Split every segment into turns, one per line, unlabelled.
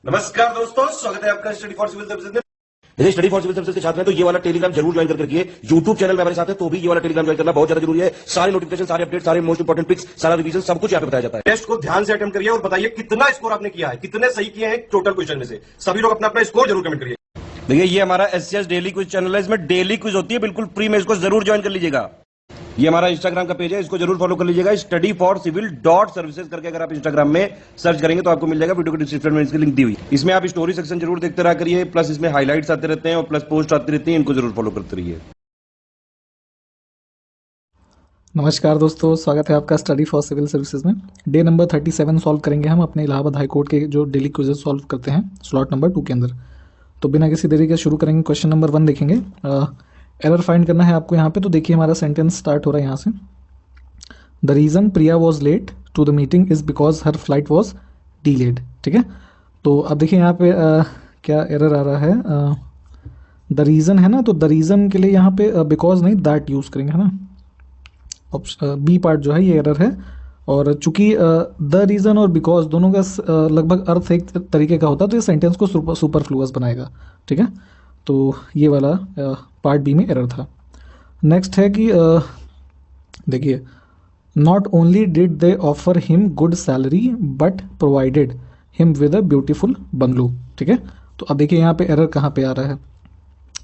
नमस्कार दोस्तों, स्वागत है आपका स्टडी फॉर सिविल सर्विसेज में।
यदि स्टडी फॉर सिविल सर्विसेज के छात्र हैं तो ये वाला टेलीग्राम जरूर ज्वाइन करके रखिए। यूट्यूब चैनल में हमारे साथ है तो भी ये वाला टेलीग्राम ज्वाइन करना बहुत ज्यादा जरूरी है। सारे नोटिफिकेशन, सारे अपडेट, सारे मोस्ट इंपोर्टेंट पिक्स, सारा रिवीजन सब कुछ यहाँ पे बताया जाता है।
टेस्ट को ध्यान से अटेम्प्ट करिए और बताइए कितना स्कोर आपने किया है, कितने सही किए हैं टोटल क्वेश्चन में से। सभी लोग अपना अपना स्कोर जरूर कमेंट करिए।
देखिए ये हमारा एससीएस डेली क्विज चैनल है, इसमें डेली क्विज होती है, बिल्कुल फ्री में, इसको जरूर ज्वाइन कर लीजिएगा। ये हमारा इंस्टाग्राम का पेज है, इसको जरूर फॉलो कर लीजिएगा। Study for civil dot services करके अगर आप इंस्टाग्राम में सर्च करेंगे तो आपको मिल जाएगा। वीडियो के डिस्क्रिप्शन में इसकी लिंक दी हुई। इसमें आप स्टोरी सेक्शन जरूर देखते रहा करिए, प्लस इसमें हाईलाइट्स आते रहते हैं और प्लस पोस्ट आती रहती है, इनको जरूर फॉलो करते रहिए।
नमस्कार दोस्तों, स्वागत है आपका स्टडी फॉर सिविल सर्विसेज में। डे नंबर 37 सॉल्व करेंगे हम अपने इलाहाबाद हाई कोर्ट के जो डेली क्विजेस सॉल्व करते हैं स्लॉट नंबर 2 के अंदर। तो बिना किसी देरी के शुरू करेंगे। क्वेश्चन नंबर 1 देखेंगे। एरर फाइंड करना है आपको यहाँ पे। तो देखिए हमारा सेंटेंस स्टार्ट हो रहा है यहाँ से। The reason Priya was late to the meeting is because her flight was delayed. ठीक है, तो अब देखिए यहाँ पे क्या एरर आ रहा है। द रीज़न है ना, तो द रीज़न के लिए यहाँ पे बिकॉज नहीं दैट यूज़ करेंगे, है ना। ऑप्शन बी पार्ट जो है ये एरर है। और चूंकि द रीज़न और बिकॉज दोनों का लगभग अर्थ एक तरीके का होता है तो ये सेंटेंस को सुपरफ्लुअस बनाएगा। ठीक है, तो ये वाला पार्ट बी में एरर था। नेक्स्ट है कि देखिए, not only did they offer him good salary but provided him with a beautiful bungalow. ठीक है, तो अब देखिए यहाँ पे एरर कहाँ पे आ रहा है।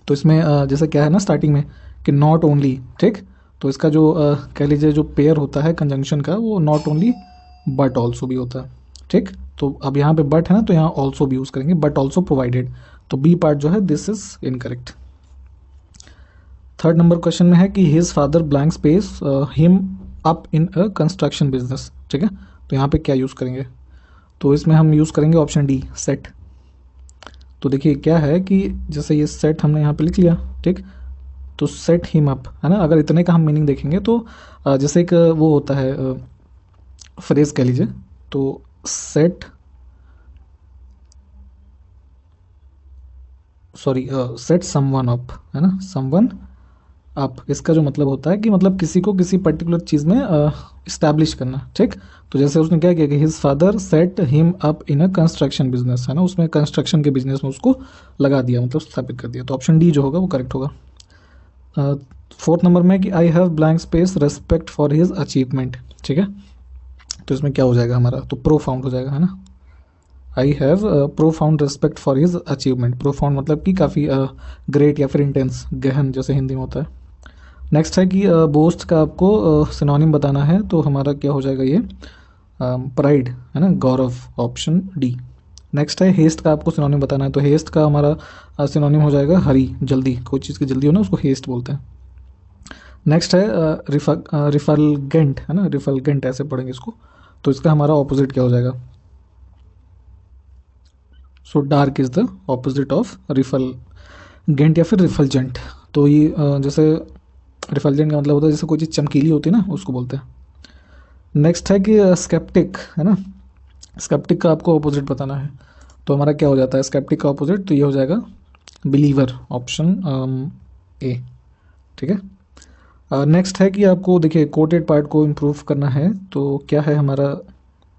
तो इसमें जैसे क्या है ना स्टार्टिंग में कि नॉट ओनली, ठीक, तो इसका जो कह लीजिए जो पेयर होता है कंजंक्शन का वो नॉट ओनली बट ऑल्सो भी होता है। ठीक, तो अब यहाँ पे बट है ना, तो यहाँ ऑल्सो भी यूज़ करेंगे, बट ऑल्सो प्रोवाइडेड। तो बी पार्ट जो है this is incorrect. Third number question में है कि his father blank space him up in a construction business. ठीक है, तो यहाँ पे क्या यूज़ करेंगे। तो इसमें हम यूज़ करेंगे ऑप्शन डी, सेट। तो देखिए क्या है कि जैसे ये सेट हमने यहाँ पे लिख लिया, ठीक, तो सेट हिम अप है ना। अगर इतने का हम मीनिंग देखेंगे तो जैसे एक वो होता है फ्रेज कह लीजिए, तो सेट समवन अप है ना, समवन अप। इसका जो मतलब होता है कि मतलब किसी को किसी पर्टिकुलर चीज़ में इस्टेब्लिश करना। ठीक, तो जैसे उसने क्या किया कि his father set him up in a construction business, है ना, उसमें कंस्ट्रक्शन के बिजनेस में उसको लगा दिया, मतलब स्थापित कर दिया। तो ऑप्शन डी जो होगा वो करेक्ट होगा। फोर्थ नंबर में कि I have blank space respect for his achievement. ठीक है, तो इसमें क्या हो जाएगा हमारा, तो प्रोफाउंड हो जाएगा, है ना। I have profound respect for his achievement. Profound मतलब कि काफ़ी ग्रेट या फिर इंटेंस, गहन जैसे हिंदी में होता है। नेक्स्ट है कि बोस्ट का आपको सिनोनिम बताना है। तो हमारा क्या हो जाएगा ये, प्राइड, है ना, गौरव, ऑप्शन डी। नेक्स्ट है हेस्ट का आपको सिनोनिम बताना है। तो हेस्ट का हमारा सिनोनिम हो जाएगा हरी, जल्दी, कोई चीज़ की जल्दी हो ना उसको हेस्ट बोलते हैं। नेक्स्ट है रिफलगेंट, है ना, रिफलगेंट ऐसे पढ़ेंगे इसको। तो इसका हमारा ऑपोजिट क्या हो जाएगा। So dark is the opposite of refulgent या फिर रिफलजेंट। तो ये जैसे रिफलजेंट का मतलब होता है जैसे कोई चीज़ चमकीली होती है ना, उसको बोलते हैं। नेक्स्ट है कि स्केप्टिक, है ना, स्केप्टिक का आपको ऑपोजिट बताना है। तो हमारा क्या हो जाता है स्केप्टिक का ऑपोजिट, तो ये हो जाएगा बिलीवर, ऑप्शन ए। ठीक है, नेक्स्ट है कि आपको देखिए कोटेड पार्ट को इम्प्रूव करना है। तो क्या है हमारा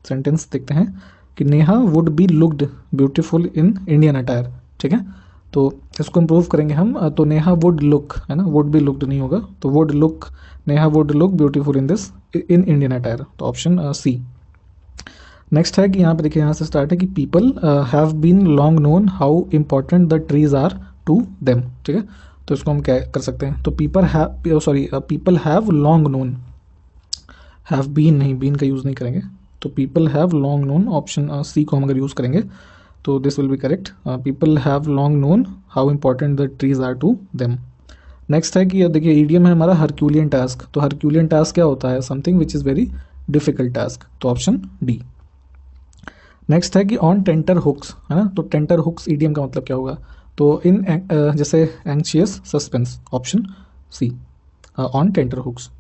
सेंटेंस, देखते हैं कि Neha would be looked beautiful in Indian attire. ठीक है, तो इसको इम्प्रूव करेंगे हम। तो नेहा वुड लुक, है ना, वुड बी लुक्ड नहीं होगा, तो would look, Neha would look beautiful in Indian attire. तो ऑप्शन सी। नेक्स्ट है कि यहाँ पे देखिए यहाँ से स्टार्ट है कि people have been long known how important the trees are to them. ठीक है, तो इसको हम क्या कर सकते हैं, तो people have long known, have been नहीं, बीन का यूज़ नहीं करेंगे। तो people have long known, option C को हम अगर यूज़ करेंगे तो this will be correct. People have long known how important the trees are to them. Next है कि देखिए ईडियम है हमारा हरक्यूलियन टास्क। तो हरक्यूलियन टास्क क्या होता है, something which is very difficult task. तो ऑप्शन डी। नेक्स्ट है कि ऑन टेंटर हुक्स, है ना, तो टेंटर हुक्स ईडियम का मतलब क्या होगा, तो इन जैसे anxious suspense, option C, on tenterhooks.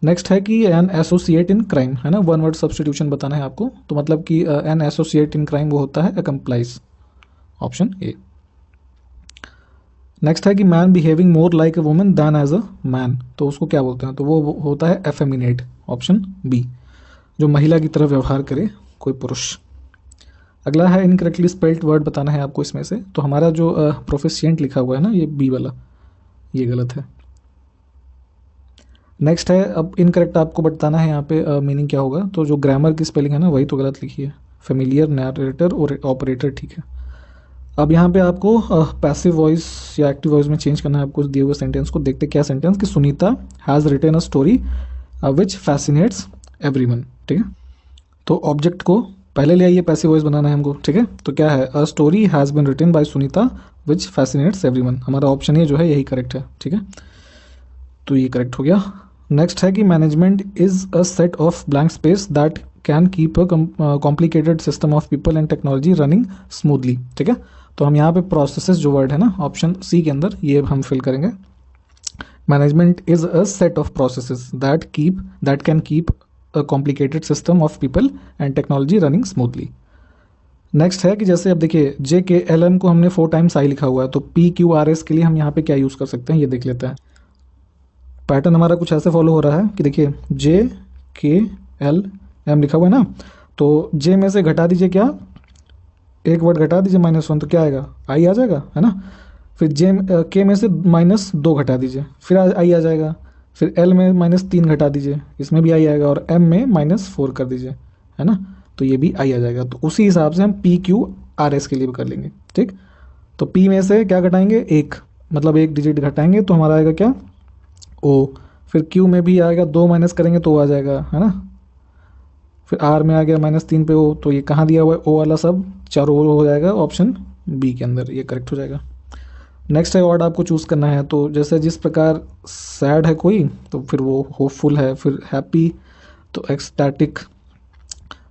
Next है कि एन एसोसिएट इन क्राइम, है ना, वन वर्ड सब्सटीट्यूशन बताना है आपको। तो मतलब कि एन एसोसिएट इन क्राइम वो होता है अकम्प्लाइज, ऑप्शन ए। नेक्स्ट है कि man behaving more like a woman than as a man, तो उसको क्या बोलते हैं, तो वो होता है एफेमिनेट, ऑप्शन बी, जो महिला की तरह व्यवहार करे कोई पुरुष। अगला है इनकरेक्टली स्पेल्ड वर्ड बताना है आपको इसमें से। तो हमारा जो प्रोफिशिएंट लिखा हुआ है ना, ये बी वाला, ये गलत है। नेक्स्ट है, अब इनकरेक्ट आपको बताना है यहाँ पे मीनिंग क्या होगा। तो जो ग्रामर की स्पेलिंग है ना, वही तो गलत लिखी है। फेमिलियर, नैरेटर और ऑपरेटर, ठीक है। अब यहाँ पे आपको पैसिव वॉइस या एक्टिव वॉइस में चेंज करना है आपको दिए हुए सेंटेंस को। देखते क्या सेंटेंस, कि Sunita has written a story which fascinates everyone, ठीक है। तो ऑब्जेक्ट को पहले ले आइए, पैसिव वॉइस बनाना है हमको, ठीक है। तो क्या है, a story has been written by Sunita which fascinates everyone. हमारा ऑप्शन ये जो है यही करेक्ट है, ठीक है। तो ये करेक्ट हो गया। नेक्स्ट है कि management is a set of blank space that can keep a complicated system of people and technology running smoothly, ठीक है। तो हम यहाँ पे प्रोसेसेस जो वर्ड है ना ऑप्शन सी के अंदर, ये हम फिल करेंगे। Management is a set of processes that can keep a complicated system of people and technology running smoothly. Next है कि जैसे अब देखिए JKLM को हमने 4 टाइम्स आई लिखा हुआ है, तो PQRS के लिए हम यहाँ पे क्या यूज़ कर सकते हैं, ये देख लेते हैं। पैटर्न हमारा कुछ ऐसे फॉलो हो रहा है कि देखिए JKLM लिखा हुआ है ना, तो J में से घटा दीजिए, क्या एक वर्ड घटा दीजिए -1, तो क्या आएगा, आई आ जाएगा, है ना। फिर K में से -2 घटा दीजिए, फिर आई आ जाएगा। फिर L में -3 घटा दीजिए, इसमें भी आई आएगा। और M में -4 कर दीजिए, है ना, तो ये भी आई आ जाएगा। तो उसी हिसाब से हम PQRS के लिए भी कर लेंगे, ठीक। तो P में से क्या घटाएंगे, 1, मतलब 1 डिजिट घटाएंगे तो हमारा आएगा क्या, O। फिर Q में भी आएगा, 2 माइनस करेंगे तो O आ जाएगा, है ना। फिर R में आ गया -3 पे O, तो ये कहाँ दिया हुआ है, O वाला सब चारों ओर हो जाएगा ऑप्शन बी के अंदर, ये करेक्ट हो जाएगा। नेक्स्ट है वर्ड आपको चूज़ करना है। तो जैसे जिस प्रकार सैड है कोई, तो फिर वो होपफुल है। फिर हैप्पी तो एक्सटैटिक,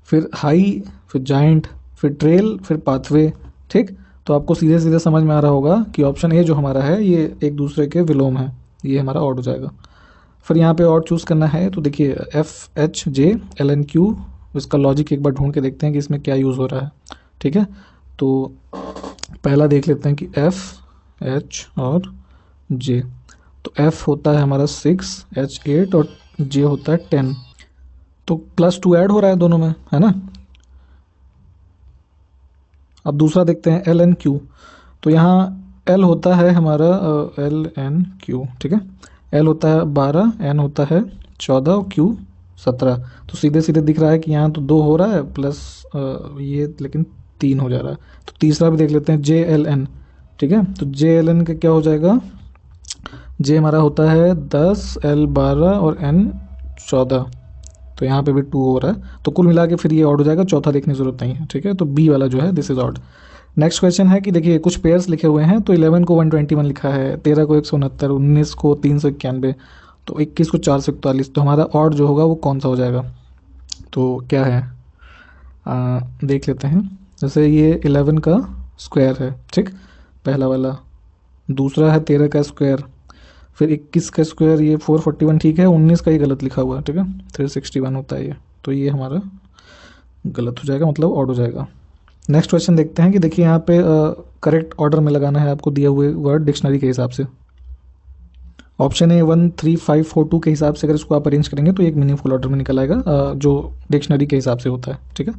फिर हाई, फिर जाइंट, फिर ट्रेल, फिर पाथवे, ठीक। तो आपको सीधे सीधे समझ में आ रहा होगा कि ऑप्शन ए जो हमारा है ये एक दूसरे के विलोम है, ये हमारा ऑड हो जाएगा। फिर यहाँ पे ऑड चूज़ करना है, तो देखिए FHJLNQ, इसका लॉजिक एक बार ढूंढ के देखते हैं कि इसमें क्या यूज़ हो रहा है, ठीक है। तो पहला देख लेते हैं कि F, H और J। तो F होता है हमारा 6, H 8 और J होता है 10। तो +2 ऐड हो रहा है दोनों में, है ना। अब दूसरा देखते हैं LNQ। तो यहाँ L होता है हमारा LNQ, ठीक है। L होता है 12, N होता है 14 और Q 17। तो सीधे सीधे दिख रहा है कि यहाँ तो 2 हो रहा है प्लस ये, लेकिन 3 हो जा रहा है। तो तीसरा भी देख लेते हैं JLN, ठीक है। तो JLN का क्या हो जाएगा, J हमारा होता है 10, L 12 और N 14। तो यहाँ पे भी 2 हो रहा है, तो कुल मिला के फिर ये ऑड हो जाएगा, चौथा देखने की जरूरत नहीं है, ठीक है। तो बी वाला जो है this is odd. Next question है कि देखिए कुछ पेयर्स लिखे हुए हैं। तो 11 को 121 लिखा है, 13 को 169, 19 को 391, तो 21 को 441। तो हमारा ऑड जो होगा वो कौन सा हो जाएगा, तो क्या है, देख लेते हैं। जैसे ये 11 का स्क्वायर है, ठीक, पहला वाला। दूसरा है 13 का स्क्वायर, फिर 21 का स्क्वायर, ये 441, ठीक है। 19 का ही गलत लिखा हुआ है, ठीक है, 361 होता है ये। तो ये हमारा गलत हो जाएगा, मतलब ऑड हो जाएगा। नेक्स्ट क्वेश्चन देखते हैं कि देखिए यहाँ पे करेक्ट ऑर्डर में लगाना है आपको दिए हुए वर्ड डिक्शनरी के हिसाब से। ऑप्शन ए 1 3 5 4 2 के हिसाब से अगर इसको आप अरेंज करेंगे तो एक मीनिंगफुल ऑर्डर में निकल आएगा, जो डिक्शनरी के हिसाब से होता है, ठीक है।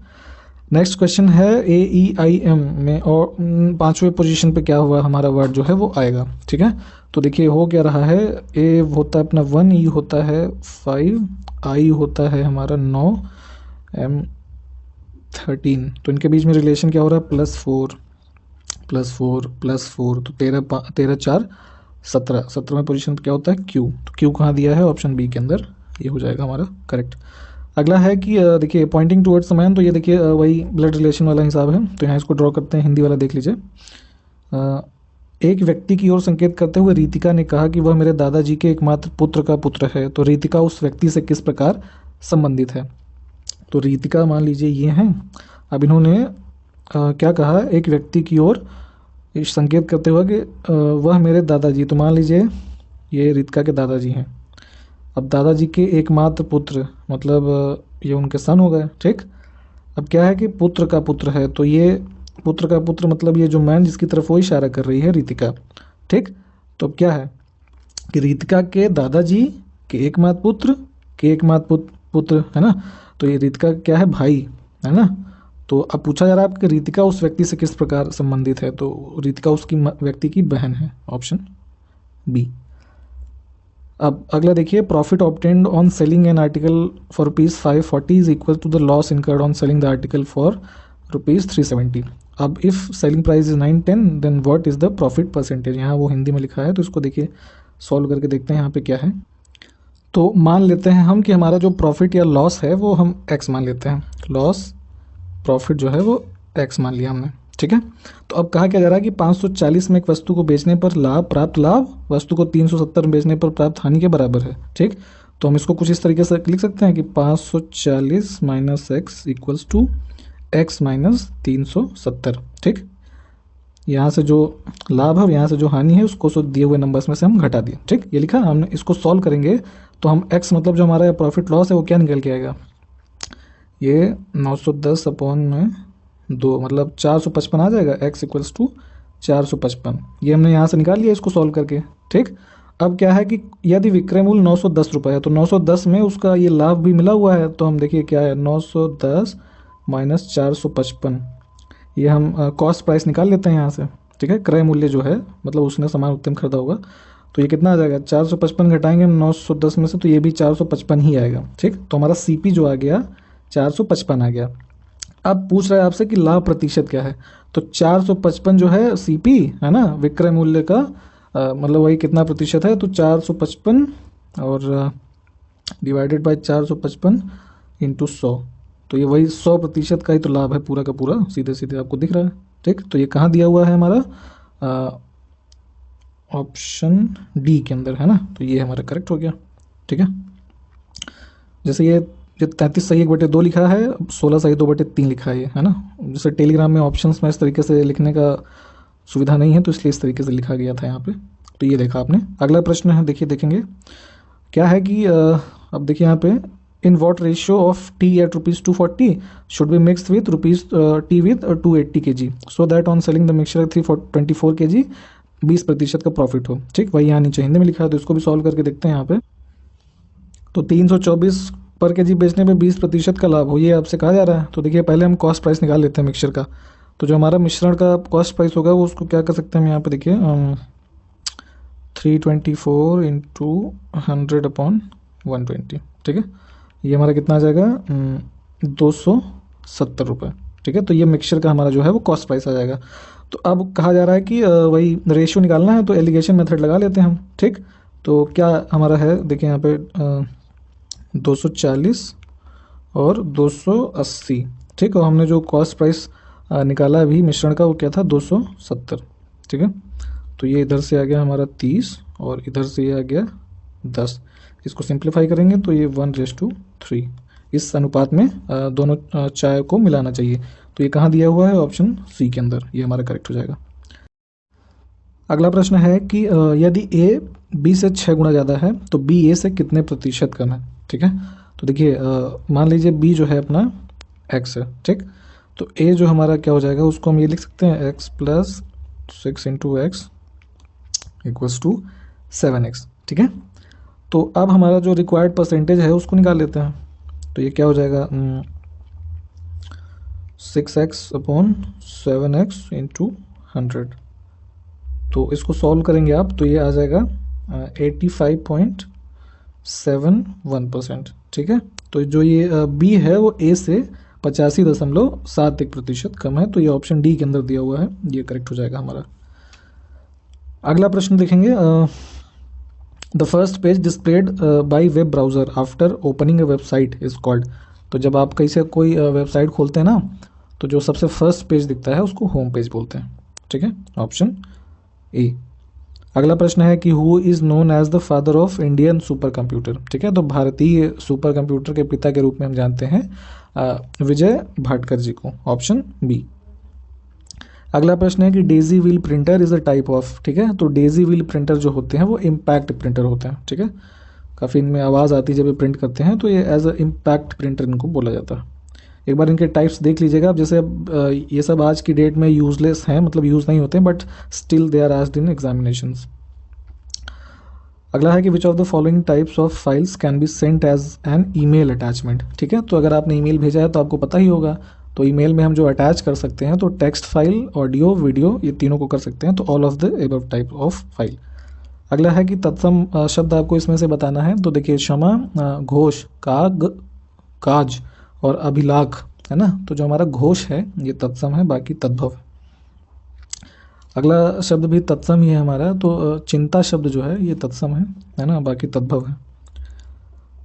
नेक्स्ट क्वेश्चन है AEIM में और 5वें पोजीशन पे क्या हुआ, हमारा वर्ड जो है वो आएगा, ठीक है। तो देखिए हो क्या रहा है, A होता है अपना 1, E होता है 5, I होता है हमारा 9, M 13। तो इनके बीच में रिलेशन क्या हो रहा है, +4 +4 +4। तो 13 4 17। 17वें पोजीशन पे क्या होता है, Q। तो Q कहाँ दिया है, ऑप्शन बी के अंदर, ये हो जाएगा हमारा करेक्ट। अगला है कि देखिए पॉइंटिंग टुवर्ड्स मैन। तो ये देखिए वही ब्लड रिलेशन वाला हिसाब है। तो यहाँ इसको ड्रॉ करते हैं, हिंदी वाला देख लीजिए। एक व्यक्ति की ओर संकेत करते हुए रितिका ने कहा कि वह मेरे दादाजी के एकमात्र पुत्र का पुत्र है। तो रितिका उस व्यक्ति से किस प्रकार संबंधित है। तो रितिका मान लीजिए ये हैं। अब इन्होंने क्या कहा, एक व्यक्ति की ओर संकेत करते हुए कि वह मेरे दादाजी। तो मान लीजिए ये रितिका के दादाजी हैं। अब दादाजी के एकमात्र पुत्र, मतलब ये उनके सन हो गए, ठीक। अब क्या है कि पुत्र का पुत्र है, तो ये पुत्र का पुत्र मतलब ये जो मैन जिसकी तरफ वो इशारा कर रही है रितिका, ठीक। तो अब क्या है कि रितिका के दादाजी के एकमात्र पुत्र है ना। तो ये रितिका क्या है, भाई है ना। तो अब पूछा जा रहा है आपके रितिका उस व्यक्ति से किस प्रकार संबंधित है, तो रितिका उसकी व्यक्ति की बहन है, ऑप्शन बी। अब अगला देखिए, profit obtained on selling an article for ₹540 is equal to the loss incurred on selling the article for ₹370। अब if selling price is 910 then what is the profit percentage, यहाँ वो हिंदी में लिखा है, तो इसको देखिए सॉल्व करके देखते हैं यहाँ पे क्या है। तो मान लेते हैं हम कि हमारा जो प्रॉफिट या लॉस है वो हम x मान लेते हैं, लॉस प्रॉफिट जो है वो x मान लिया हमने, ठीक है। तो अब कहा क्या जा रहा है कि 540 में एक वस्तु को बेचने पर प्राप्त लाभ वस्तु को 370 में बेचने पर प्राप्त हानि के बराबर है, ठीक। तो हम इसको कुछ इस तरीके से लिख सकते हैं कि 540 minus X equals to X minus 370, ठीक। यहाँ से जो लाभ है, यहाँ से जो हानि है, उसको दिए हुए नंबर्स में से हम घटा दिए, ठीक। ये लिखा हमने। इसको सॉल्व करेंगे तो हम x मतलब जो हमारा प्रॉफिट लॉस है वो क्या निकल के आएगा, ये 910 अपॉन में 2 मतलब 455 आ जाएगा, x इक्वल्स टू 455। ये हमने यहाँ से निकाल लिया इसको सॉल्व करके, ठीक। अब क्या है कि यदि विक्रय मूल्य 910 रुपये है तो 910 में उसका ये लाभ भी मिला हुआ है, तो हम देखिए क्या है 910 माइनस 455, ये हम कॉस्ट प्राइस निकाल लेते हैं यहाँ से, ठीक है। क्रय मूल्य जो है मतलब उसने सामान उत्तम खरीदा होगा, तो ये कितना आ जाएगा 455 घटाएंगे 910 में से, तो ये भी 455 ही आएगा, ठीक। तो हमारा CP जो आ गया 455 आ गया। अब पूछ रहा है आपसे कि लाभ प्रतिशत क्या है, तो 455 जो है CP है ना, विक्रय मूल्य का मतलब वही कितना प्रतिशत है, तो 455 और डिवाइडेड बाय 455 इंटू 100, तो ये वही 100% का ही तो लाभ है पूरा का पूरा, सीधे सीधे आपको दिख रहा है, ठीक। तो ये कहाँ दिया हुआ है हमारा, ऑप्शन डी के अंदर है ना, तो ये हमारा करेक्ट हो गया, ठीक है। जैसे ये 33 सही 1/2 लिखा है, 16 सही 2/3 लिखा है ना। जैसे टेलीग्राम में ऑप्शंस में इस तरीके से लिखने का सुविधा नहीं है, तो इसलिए इस तरीके से लिखा गया था यहाँ पे, तो ये देखा आपने। अगला प्रश्न है, देखिए देखेंगे क्या है कि अब देखिए यहाँ पे, in what ratio of tea at ₹240 should be mixed with tea with 280 kg so that on selling the mixture 324 kg 20% का प्रॉफिट हो, ठीक। वही यहाँ नीचे हिंदी में लिखा है, तो इसको भी सॉल्व करके देखते हैं यहाँ पे। तो 324 पर केजी बेचने पे 20% का लाभ हो, ये आपसे कहा जा रहा है। तो देखिए पहले हम कॉस्ट प्राइस निकाल लेते हैं मिक्सचर का, तो जो हमारा मिश्रण का कॉस्ट प्राइस होगा वो उसको क्या कर सकते हैं हम यहाँ पे देखिए 324 इंटू 100 अपॉन 120, ठीक है। ये हमारा कितना आ जाएगा 270 रुपये, ठीक है। तो ये मिक्सचर का हमारा जो है वो कॉस्ट प्राइस आ जाएगा। तो अब कहा जा रहा है कि वही रेशियो निकालना है, तो एलिगेशन मेथड लगा लेते हैं हम, ठीक। तो क्या हमारा है देखिए यहाँ पे 240 और 280, ठीक। और हमने जो कॉस्ट प्राइस निकाला अभी मिश्रण का वो क्या था 270, ठीक है। तो ये इधर से आ गया हमारा 30 और इधर से ये आ गया 10। इसको सिंप्लीफाई करेंगे तो ये 1:3 इस अनुपात में दोनों चाय को मिलाना चाहिए। तो ये कहाँ दिया हुआ है, ऑप्शन सी के अंदर, ये हमारा करेक्ट हो जाएगा। अगला प्रश्न है कि यदि ए बी से 6 गुना ज़्यादा है तो बी ए से कितने प्रतिशत कम है, ठीक है। तो देखिए मान लीजिए बी जो है अपना एक्स है, ठीक। तो ए जो हमारा क्या हो जाएगा, उसको हम ये लिख सकते हैं x plus 6 into X equals to 7x, ठीक है। तो अब हमारा जो रिक्वायर्ड परसेंटेज है उसको निकाल लेते हैं। तो ये क्या हो जाएगा 6x अपॉन 7x इंटू 100। तो इसको सॉल्व करेंगे आप तो ये आ जाएगा 85.71%, ठीक है। तो जो ये बी है वो ए से 85.71% कम है, तो ये ऑप्शन डी के अंदर दिया हुआ है, ये करेक्ट हो जाएगा हमारा। अगला प्रश्न देखेंगे, the first page displayed bye web browser after opening a website is called. तो जब आप कहीं से कोई वेबसाइट खोलते हैं ना, तो जो सबसे फर्स्ट पेज दिखता है उसको होम पेज बोलते हैं, ठीक है, ऑप्शन ए। अगला प्रश्न है कि who is known as the father of Indian supercomputer, ठीक है। तो भारतीय सुपर कंप्यूटर के पिता के रूप में हम जानते हैं विजय भाटकर जी को, ऑप्शन बी। अगला प्रश्न है कि Daisy wheel printer is a type of, ठीक है। तो डेजी व्हील प्रिंटर जो होते हैं वो इम्पैक्ट प्रिंटर होते हैं, ठीक है। काफ़ी इनमें आवाज़ आती है जब ये प्रिंट करते हैं, तो ये एज अ इम्पैक्ट प्रिंटर इनको बोला जाता है। एक बार इनके टाइप्स देख लीजिएगा आप, जैसे अब ये सब आज की डेट में यूजलेस हैं, मतलब यूज़ नहीं होते हैं, but still they are asked in examinations. अगला है कि which of the following types of files can be sent as an email attachment, ठीक है। तो अगर आपने ईमेल भेजा है तो आपको पता ही होगा तो ईमेल में हम जो अटैच कर सकते हैं तो टेक्स्ट फाइल, ऑडियो, वीडियो, ये तीनों को कर सकते हैं, तो all of the above type of file. अगला है कि तत्सम शब्द आपको इसमें से बताना है। तो देखिए क्षमा, घोष, काग, काज और अभिलाख है ना, तो जो हमारा घोष है ये तत्सम है, बाकी तद्भव है। अगला शब्द भी तत्सम ही है हमारा, तो चिंता शब्द जो है ये तत्सम है ना, बाकी तद्भव है।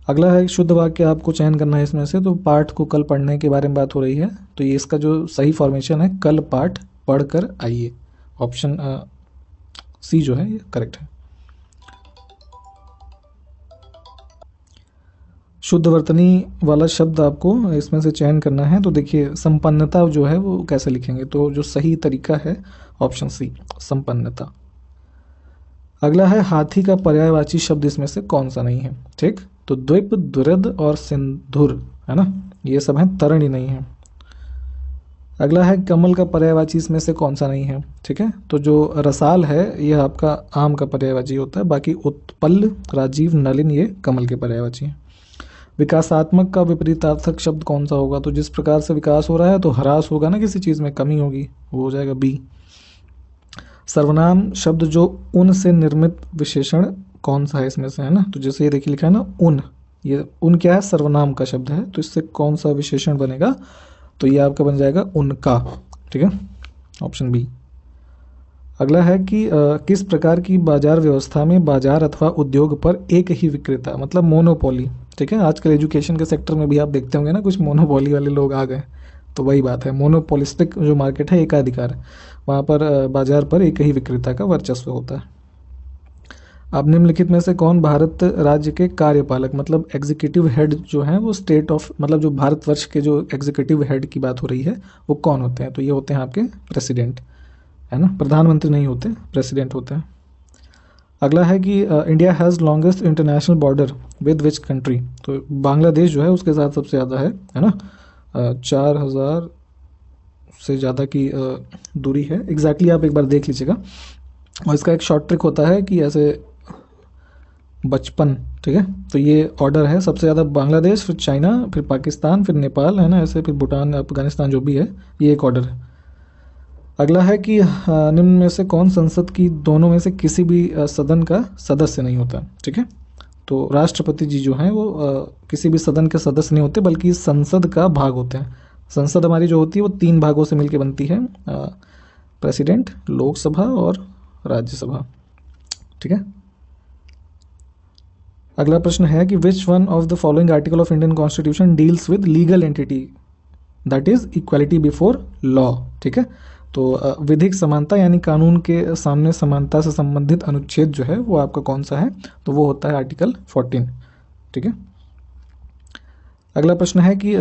अगला है शुद्ध वाक्य आपको चयन करना है इसमें से। तो पाठ को कल पढ़ने के बारे में बात हो रही है, तो ये इसका जो सही फॉर्मेशन है कल पाठ पढ़ कर आइए, ऑप्शन सी जो है ये करेक्ट है। शुद्ध वर्तनी वाला शब्द आपको इसमें से चयन करना है। तो देखिए संपन्नता जो है वो कैसे लिखेंगे, तो जो सही तरीका है ऑप्शन सी, संपन्नता। अगला है हाथी का पर्यायवाची शब्द इसमें से कौन सा नहीं है, ठीक। तो द्वीप, दुरद और सिंधुर है ना, ये सब हैं, तरण ही नहीं है। अगला है कमल का पर्यायवाची इसमें से कौन सा नहीं है, ठीक है। तो जो रसाल है ये आपका आम का पर्यायवाची होता है, बाकी उत्पल, राजीव, नलिन ये कमल के पर्यायवाची हैं। विकासात्मक का विपरीतार्थक शब्द कौन सा होगा, तो जिस प्रकार से विकास हो रहा है तो ह्रास होगा ना, किसी चीज़ में कमी होगी, वो हो जाएगा बी। सर्वनाम शब्द जो उन से निर्मित विशेषण कौन सा है इसमें से, है ना, तो जैसे ये देखिए लिखा है ना उन, ये उन क्या है, सर्वनाम का शब्द है, तो इससे कौन सा विशेषण बनेगा, तो ये आपका बन जाएगा उनका, ठीक है, ऑप्शन बी। अगला है कि किस प्रकार की बाजार व्यवस्था में बाजार अथवा उद्योग पर एक ही विक्रेता, मतलब मोनोपोली, ठीक है। आजकल एजुकेशन के सेक्टर में भी आप देखते होंगे ना, कुछ मोनोपोली वाले लोग आ गए, तो वही बात है, मोनोपोलिस्टिक जो मार्केट है, एकाधिकार, वहाँ पर बाजार पर एक ही विक्रेता का वर्चस्व होता है। अब निम्नलिखित में से कौन भारत राज्य के कार्यपालक, मतलब एग्जीक्यूटिव हेड जो हैं वो स्टेट ऑफ, मतलब जो भारतवर्ष के जो एग्जीक्यूटिव हेड की बात हो रही है वो कौन होते हैं, तो ये होते हैं आपके प्रेसिडेंट, है ना, प्रधानमंत्री नहीं होते, प्रेसिडेंट होते हैं। अगला है कि India has longest international border with which country, तो बांग्लादेश जो है उसके साथ सबसे ज़्यादा है ना, 4000 से ज़्यादा की दूरी है, एग्जैक्टली आप एक बार देख लीजिएगा। और इसका एक शॉर्ट ट्रिक होता है कि ऐसे 55, ठीक है, तो ये ऑर्डर है, सबसे ज़्यादा बांग्लादेश, फिर चाइना, फिर पाकिस्तान, फिर नेपाल, है ना, ऐसे फिर भूटान, अफगानिस्तान जो भी है, ये एक ऑर्डर है। अगला है कि निम्न में से कौन संसद की दोनों में से किसी भी सदन का सदस्य नहीं होता, ठीक है। तो राष्ट्रपति जी जो हैं वो किसी भी सदन के सदस्य नहीं होते, बल्कि संसद का भाग होते हैं। संसद हमारी जो होती है वो 3 भागों से मिलकर बनती है, प्रेसिडेंट, लोकसभा और राज्यसभा, ठीक है। अगला प्रश्न है कि which one of the following article of Indian constitution deals with legal entity that is equality before law, ठीक है। तो विधिक समानता यानी कानून के सामने समानता से संबंधित अनुच्छेद जो है वो आपका कौन सा है, तो वो होता है आर्टिकल 14, ठीक है। अगला प्रश्न है कि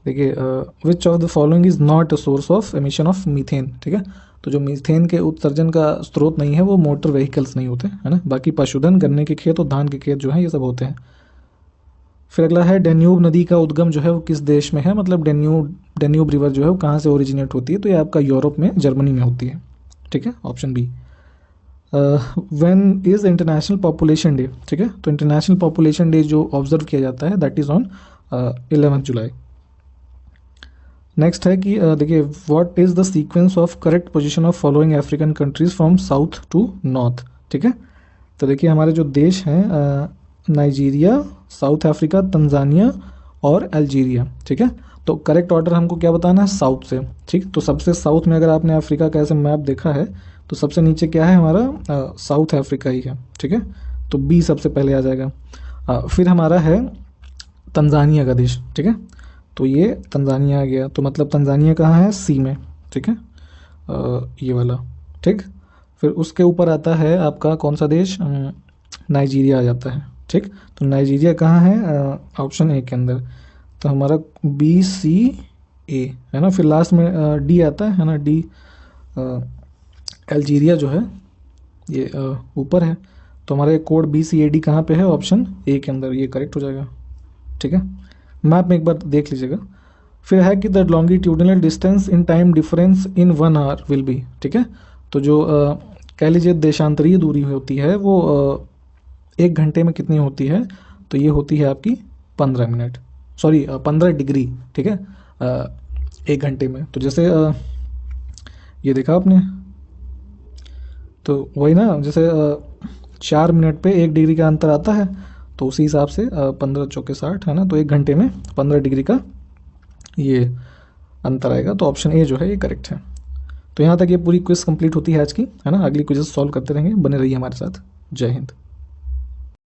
देखिए विच of the following is not a source of emission of methane, ठीक है। तो जो मीथेन के उत्सर्जन का स्रोत नहीं है वो मोटर व्हीकल्स नहीं होते, है ना, बाकी पशुधन, गन्ने के खेत और धान के खेत जो है ये सब होते हैं। फिर अगला है डेन्यूब नदी का उद्गम जो है वो किस देश में है, मतलब डेन्यूब रिवर जो है वो कहाँ से ओरिजिनेट होती है, तो ये आपका यूरोप में, जर्मनी में होती है, ठीक है, option B. When is International Population Day, ठीक है, तो इंटरनेशनल पॉपुलेशन डे जो ऑब्जर्व किया जाता है that is on 11 July. Next है कि देखिए what is the sequence of correct position of following African countries from south to north, ठीक है। तो देखिए हमारे जो देश हैं नाइजीरिया, साउथ अफ्रीका, तंजानिया और अल्जीरिया, ठीक है। तो करेक्ट ऑर्डर हमको क्या बताना है, साउथ से, ठीक। तो सबसे साउथ में अगर आपने अफ्रीका का ऐसे मैप देखा है तो सबसे नीचे क्या है हमारा, साउथ अफ्रीका ही है, ठीक है। तो बी सबसे पहले आ जाएगा। फिर हमारा है तंजानिया का देश, ठीक है, तो ये तंजानिया आ गया, तो मतलब तंजानिया कहाँ है, सी में, ठीक है, ये वाला, ठीक। फिर उसके ऊपर आता है आपका कौन सा देश, नाइजीरिया आ जाता है, ठीक। तो नाइजीरिया कहाँ है, ऑप्शन ए के अंदर, तो हमारा बी सी ए है ना। फिर लास्ट में डी आता है ना, डी, अल्जीरिया जो है ये ऊपर है, तो हमारे code B C A D कहाँ पे है, ऑप्शन ए के अंदर, ये करेक्ट हो जाएगा, ठीक है। मैप में एक बार देख लीजिएगा। फिर है कि the longitudinal distance in time difference in 1 hour will be, ठीक है। तो जो कह लीजिए देशांतरीय दूरी होती है वो 1 घंटे में कितनी होती है, तो ये होती है आपकी 15 मिनट, सॉरी 15 डिग्री, ठीक है। 1 घंटे में। तो जैसे ये देखा आपने, तो वही ना, जैसे 4 मिनट पे 1 डिग्री का अंतर आता है, तो उसी हिसाब से 15 चौके 60 है ना, तो 1 घंटे में 15 डिग्री का ये अंतर आएगा। तो ऑप्शन ए जो है ये करेक्ट है। तो यहाँ तक ये पूरी क्विज कंप्लीट होती है आज की, है ना। अगली क्विज सॉल्व करते रहेंगे, बने रहिए हमारे साथ। जय हिंद।